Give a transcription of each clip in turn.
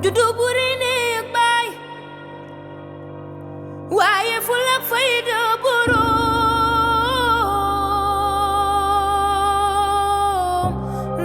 juddu buri néeg baay waaye fulla ak fayda boroom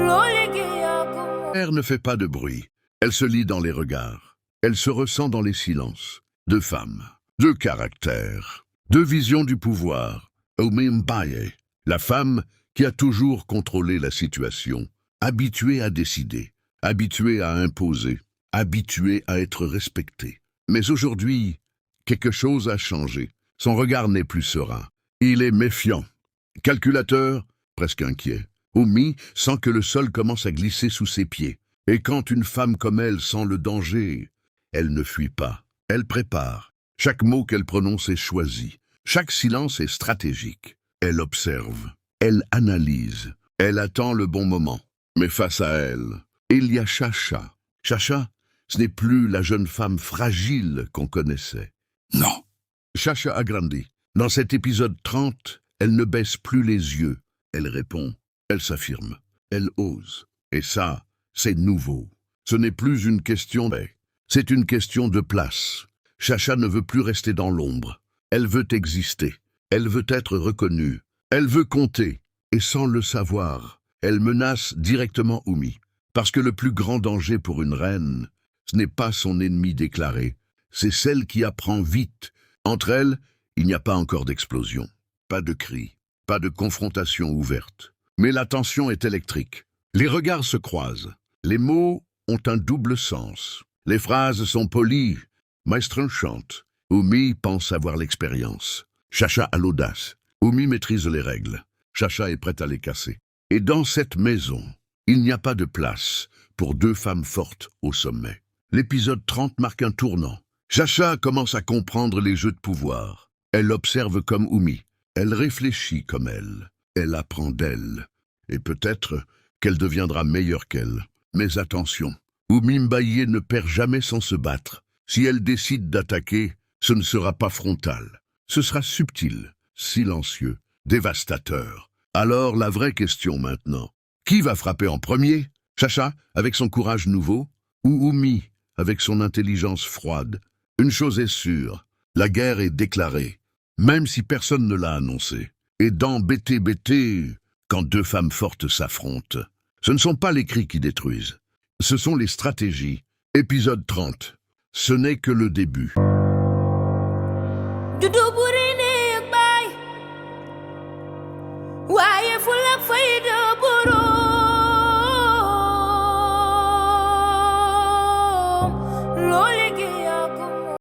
loo liggéey yaa ko moom. La mère ne fait pas de bruit. Elle se lit dans les regards. Elle se ressent dans les silences. Deux femmes, deux caractères, deux visions du pouvoir. Umi Mbaye, la femme qui a toujours contrôlé la situation, habituée à décider, habituée à imposer, habituée à être respectée. Mais aujourd'hui, quelque chose a changé. Son regard n'est plus serein. Il est méfiant, calculateur, presque inquiet. Umi sent que le sol commence à glisser sous ses pieds. Et quand une femme comme elle sent le danger, elle ne fuit pas. Elle prépare. Chaque mot qu'elle prononce est choisi. Chaque silence est stratégique. Elle observe. Elle analyse. Elle attend le bon moment. Mais face à elle, il y a Chacha. Chacha, ce n'est plus la jeune femme fragile qu'on connaissait. Non. Chacha a grandi. Dans cet épisode 30, elle ne baisse plus les yeux. Elle répond. Elle s'affirme. Elle ose. Et ça, c'est nouveau. Ce n'est plus une question de... C'est une question de place. Chacha ne veut plus rester dans l'ombre. Elle veut exister. Elle veut être reconnue. Elle veut compter. Et sans le savoir, elle menace directement Umi. Parce que le plus grand danger pour une reine, ce n'est pas son ennemi déclaré. C'est celle qui apprend vite. Entre elles, il n'y a pas encore d'explosion. Pas de cri. Pas de confrontation ouverte. Mais la tension est électrique. Les regards se croisent. Les mots ont un double sens. Les phrases sont polies, mais tranchantes. Umi pense avoir l'expérience. Chacha a l'audace. Umi maîtrise les règles. Chacha est prête à les casser. Et dans cette maison, il n'y a pas de place pour deux femmes fortes au sommet. L'épisode 30 marque un tournant. Chacha commence à comprendre les jeux de pouvoir. Elle observe comme Umi. Elle réfléchit comme elle. Elle apprend d'elle. Et peut-être qu'elle deviendra meilleure qu'elle. Mais attention, Umi Mbaye ne perd jamais sans se battre. Si elle décide d'attaquer, ce ne sera pas frontal. Ce sera subtil, silencieux, dévastateur. Alors la vraie question maintenant, qui va frapper en premier? Chacha, avec son courage nouveau, ou Umi, avec son intelligence froide? Une chose est sûre, la guerre est déclarée, même si personne ne l'a annoncé. Et dans BTBT, quand deux femmes fortes s'affrontent, ce ne sont pas les cris qui détruisent, ce sont les stratégies. Épisode 30. Ce n'est que le début.